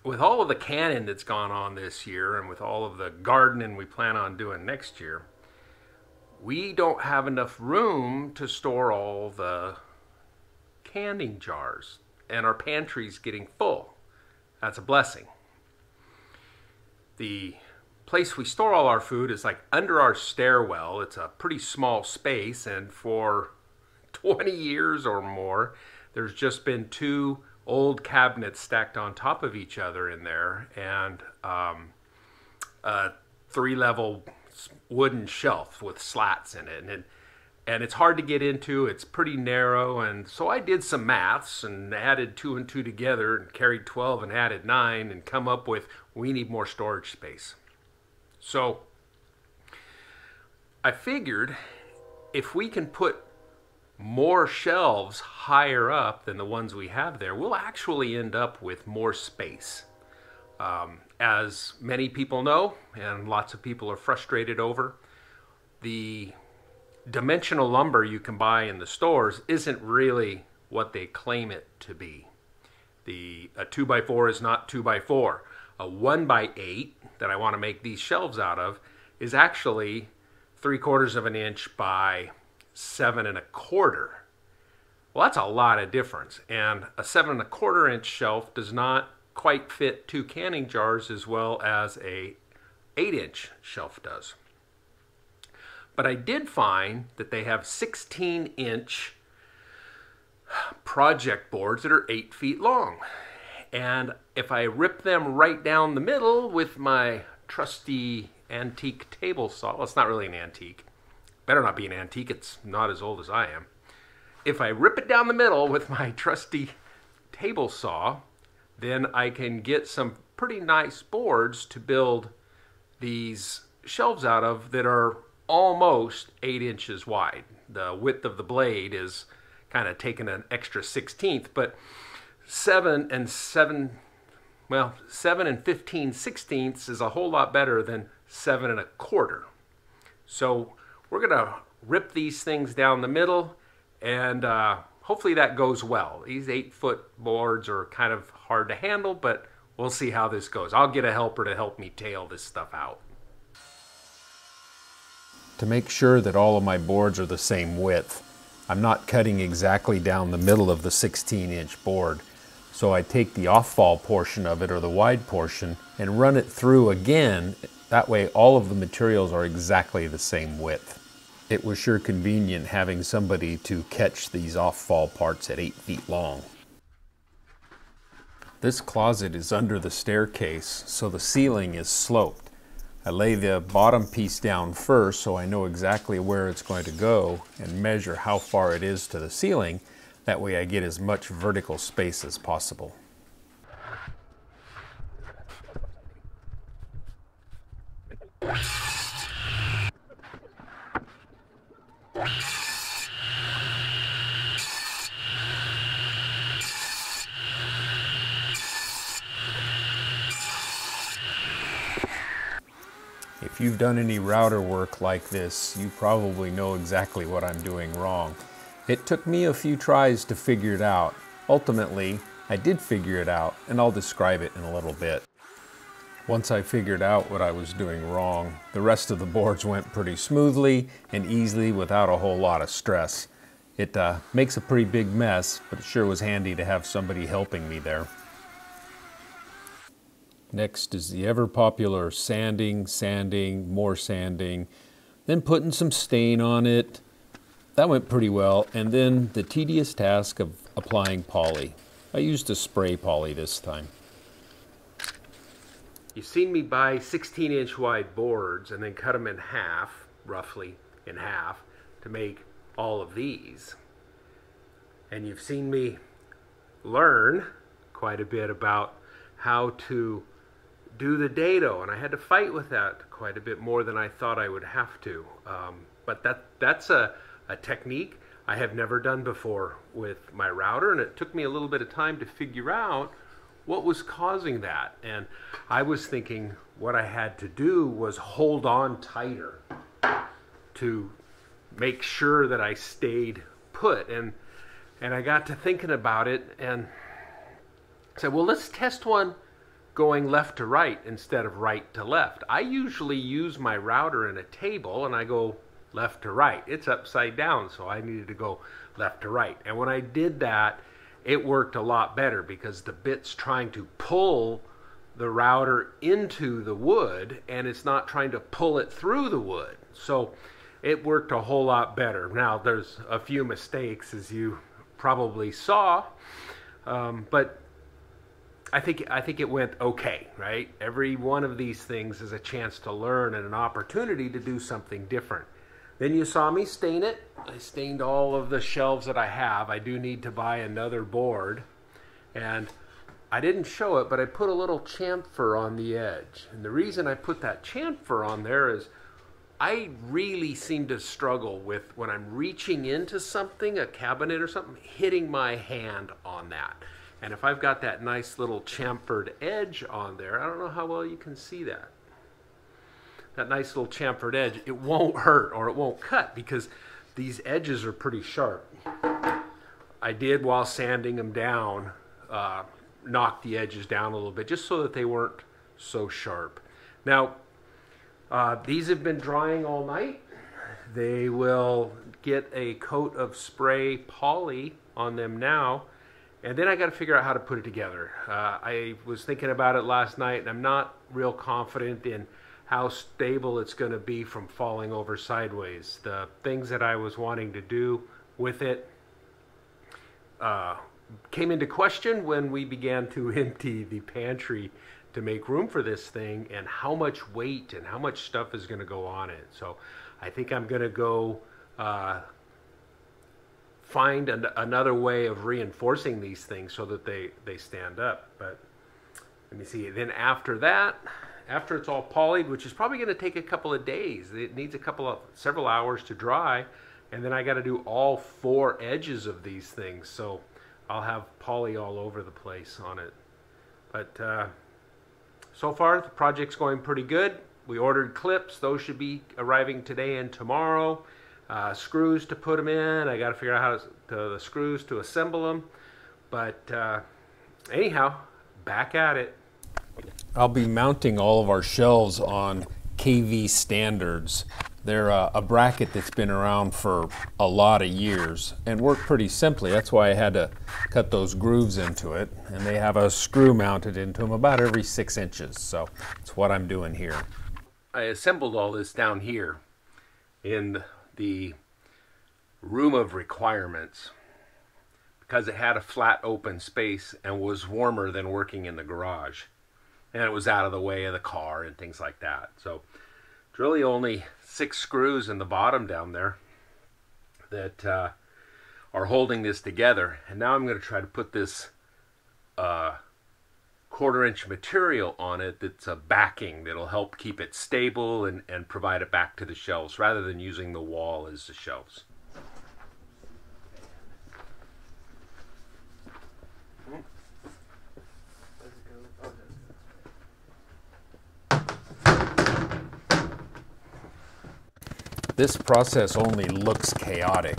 with all of the canning that's gone on this year and with all of the gardening we plan on doing next year, we don't have enough room to store all the canning jars, and our pantry's getting full. That's a blessing. The place we store all our food is like under our stairwell. It's a pretty small space, and for 20 years or more, there's just been two old cabinets stacked on top of each other in there, and a three-level wooden shelf with slats in it, and it's hard to get into. It's pretty narrow, and so I did some maths and added 2 and 2 together and carried 12 and added 9 and come up with we need more storage space. So I figured if we can put more shelves higher up than the ones we have there, we'll actually end up with more space. As many people know, and lots of people are frustrated over, the dimensional lumber you can buy in the stores isn't really what they claim it to be. A 2x4 is not 2x4. A 1x8 that I want to make these shelves out of is actually 3/4 of an inch by 7 1/4. Well, that's a lot of difference, and a 7 1/4 inch shelf does not quite fit 2 canning jars as well as a 8-inch shelf does. But I did find that they have 16-inch project boards that are 8 feet long. And if I rip them right down the middle with my trusty antique table saw, well, it's not really an antique. Better not be an antique, it's not as old as I am. If I rip it down the middle with my trusty table saw, then I can get some pretty nice boards to build these shelves out of that are almost 8 inches wide. The width of the blade is kind of taking an extra 1/16, but 7 and 15/16 is a whole lot better than 7 1/4. So we're gonna rip these things down the middle, and hopefully that goes well. These 8-foot boards are kind of hard to handle, but we'll see how this goes. I'll get a helper to help me tail this stuff out. To make sure that all of my boards are the same width, I'm not cutting exactly down the middle of the 16-inch board. So I take the off-fall portion of it, or the wide portion, and run it through again. That way all of the materials are exactly the same width. It was sure convenient having somebody to catch these off-fall parts at 8 feet long. This closet is under the staircase, so the ceiling is sloped. I lay the bottom piece down first so I know exactly where it's going to go and measure how far it is to the ceiling. That way I get as much vertical space as possible. If you've done any router work like this, you probably know exactly what I'm doing wrong. It took me a few tries to figure it out. Ultimately, I did figure it out, and I'll describe it in a little bit. Once I figured out what I was doing wrong, the rest of the boards went pretty smoothly and easily without a whole lot of stress. It makes a pretty big mess, but it sure was handy to have somebody helping me there. Next is the ever popular sanding, more sanding, then putting some stain on it. That went pretty well, and then the tedious task of applying poly. I used a spray poly this time. You've seen me buy 16-inch wide boards and then cut them in half, roughly in half, to make all of these. And you've seen me learn quite a bit about how to do the dado, and I had to fight with that quite a bit more than I thought I would have to. But that's a technique I have never done before with my router, and it took me a little bit of time to figure out what was causing that. And I was thinking what I had to do was hold on tighter to make sure that I stayed put. And I got to thinking about it and said, well, let's test one going left to right instead of right to left. I usually use my router in a table and I go left to right. It's upside down, so I needed to go left to right. And when I did that, it worked a lot better because the bit's trying to pull the router into the wood and it's not trying to pull it through the wood. So it worked a whole lot better. Now there's a few mistakes, as you probably saw, but I think it went okay, right? Every one of these things is a chance to learn and an opportunity to do something different. Then you saw me stain it. I stained all of the shelves that I have. I do need to buy another board. And I didn't show it, but I put a little chamfer on the edge. And the reason I put that chamfer on there is I really seem to struggle with, when I'm reaching into something, a cabinet or something, hitting my hand on that. And if I've got that nice little chamfered edge on there, I don't know how well you can see that. That nice little chamfered edge, it won't hurt or it won't cut because these edges are pretty sharp. I did, while sanding them down, knock the edges down a little bit just so that they weren't so sharp. Now, these have been drying all night. They will get a coat of spray poly on them now, and then I got to figure out how to put it together. I was thinking about it last night, and I'm not real confident in how stable it's going to be from falling over sideways. The things that I was wanting to do with it came into question when we began to empty the pantry to make room for this thing, and how much weight and how much stuff is going to go on it. So I think I'm going to go find another way of reinforcing these things so that they stand up. But let me see. Then after that, after it's all polyed, which is probably going to take a couple of days, it needs several hours to dry, and then I got to do all 4 edges of these things. So I'll have poly all over the place on it. But so far the project's going pretty good. We ordered clips. Those should be arriving today and tomorrow. Screws to put them in. I got to figure out how the screws to assemble them. But anyhow, back at it. I'll be mounting all of our shelves on KV standards. They're a bracket that's been around for a lot of years and work pretty simply. That's why I had to cut those grooves into it. And they have a screw mounted into them about every 6 inches. So that's what I'm doing here. I assembled all this down here in the room of requirements because it had a flat open space and was warmer than working in the garage. And it was out of the way of the car and things like that. So it's really only 6 screws in the bottom down there that are holding this together. And now I'm going to try to put this 1/4-inch material on it that's a backing that'll help keep it stable and provide it back to the shelves rather than using the wall as the shelves. This process only looks chaotic.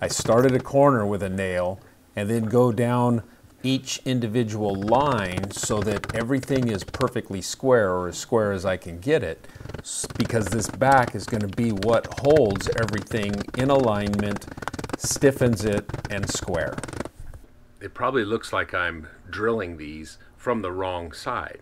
I start at a corner with a nail and then go down each individual line so that everything is perfectly square, or as square as I can get it, because this back is going to be what holds everything in alignment, stiffens it, and square. It probably looks like I'm drilling these from the wrong side,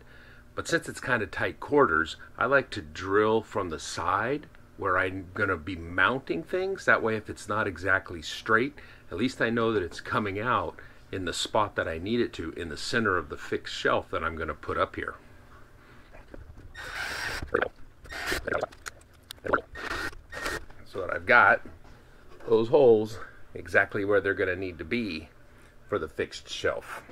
but since it's kind of tight quarters, I like to drill from the side where I'm going to be mounting things. That way, if it's not exactly straight, at least I know that it's coming out in the spot that I need it to, in the center of the fixed shelf that I'm going to put up here. So that I've got those holes exactly where they're going to need to be for the fixed shelf.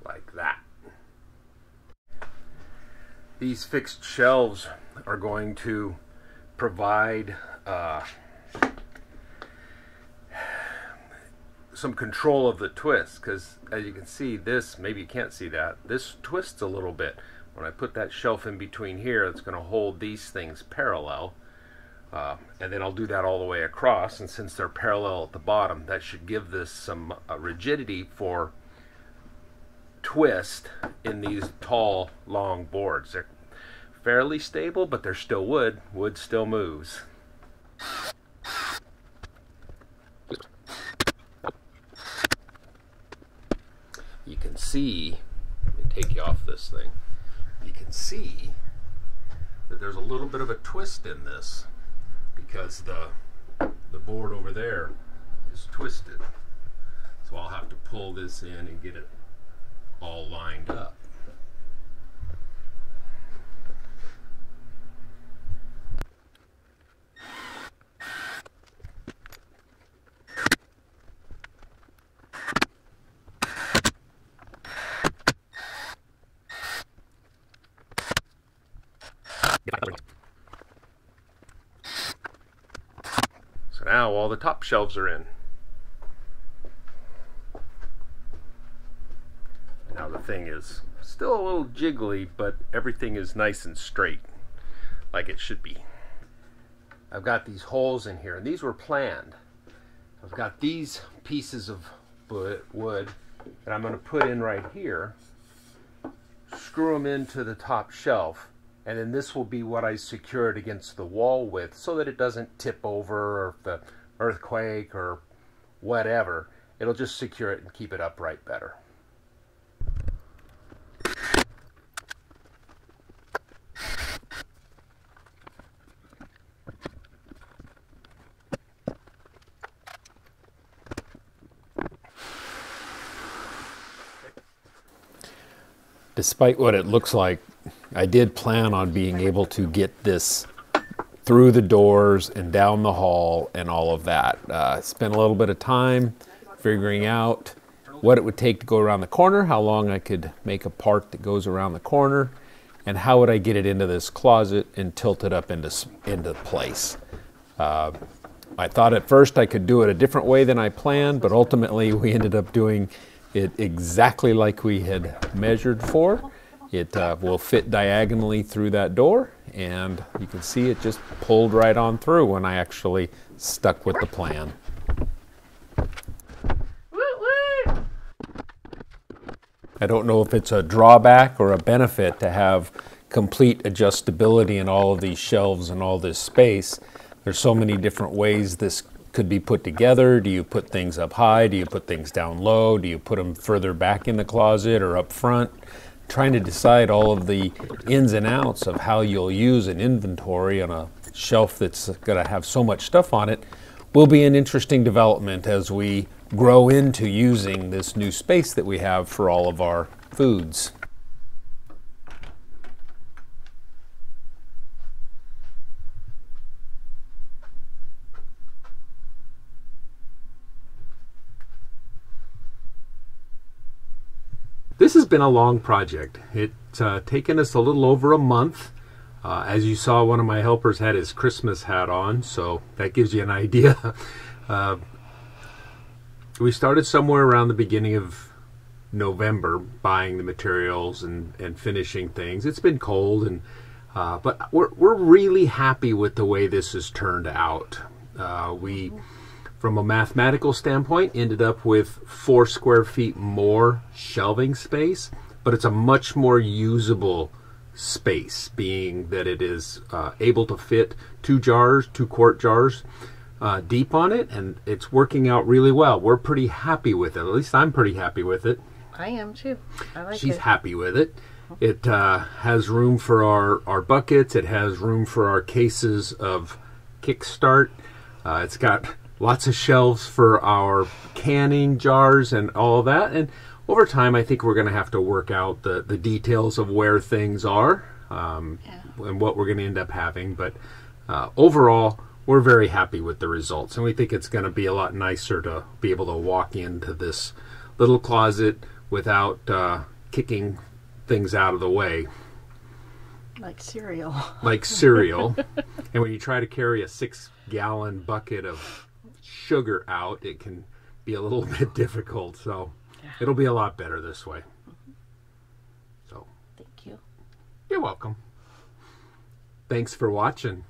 Like that. These fixed shelves are going to provide some control of the twist, because as you can see, this, maybe you can't see that, this twists a little bit. When I put that shelf in between here, it's going to hold these things parallel. And then I'll do that all the way across, and since they're parallel at the bottom, that should give this some rigidity for twist in these tall, long boards. They're fairly stable, but they're still wood. Wood still moves. You can see, let me take you off this thing, you can see that there's a little bit of a twist in this because the board over there is twisted. So I'll have to pull this in and get it all lined up. So now all the top shelves are in. Now the thing is still a little jiggly, but everything is nice and straight, like it should be. I've got these holes in here, and these were planned. I've got these pieces of wood that I'm going to put in right here, screw them into the top shelf, and then this will be what I secure it against the wall with so that it doesn't tip over, or if the earthquake or whatever, it'll just secure it and keep it upright better. Despite what it looks like, I did plan on being able to get this through the doors and down the hall and all of that. Spent a little bit of time figuring out what it would take to go around the corner, how long I could make a part that goes around the corner, and how would I get it into this closet and tilt it up into place. I thought at first I could do it a different way than I planned, but ultimately we ended up doing it exactly like we had measured for. It will fit diagonally through that door, and you can see it just pulled right on through when I actually stuck with the plan. I don't know if it's a drawback or a benefit to have complete adjustability in all of these shelves and all this space. There's so many different ways this could be put together. Do you put things up high? Do you put things down low? Do you put them further back in the closet or up front? Trying to decide all of the ins and outs of how you'll use an inventory on a shelf that's going to have so much stuff on it will be an interesting development as we grow into using this new space that we have for all of our foods. This has been a long project. It's taken us a little over a month. As you saw, one of my helpers had his Christmas hat on, so that gives you an idea. We started somewhere around the beginning of November buying the materials and finishing things. It's been cold, but we're really happy with the way this has turned out. We, from a mathematical standpoint, ended up with 4 square feet more shelving space, but it's a much more usable space, being that it is able to fit 2 quart jars deep on it, and it's working out really well. We're pretty happy with it. At least I'm pretty happy with it. I am too. I like it. She's happy with it. It has room for our buckets. It has room for our cases of Kickstart. It's got lots of shelves for our canning jars and all that. And over time, I think we're going to have to work out the details of where things are and what we're going to end up having. But overall, we're very happy with the results. And we think it's going to be a lot nicer to be able to walk into this little closet without kicking things out of the way. Like cereal. Like cereal. And when you try to carry a 6-gallon bucket of sugar out, it can be a little bit difficult. So it'll be a lot better this way. So thank you. You're welcome. Thanks for watching.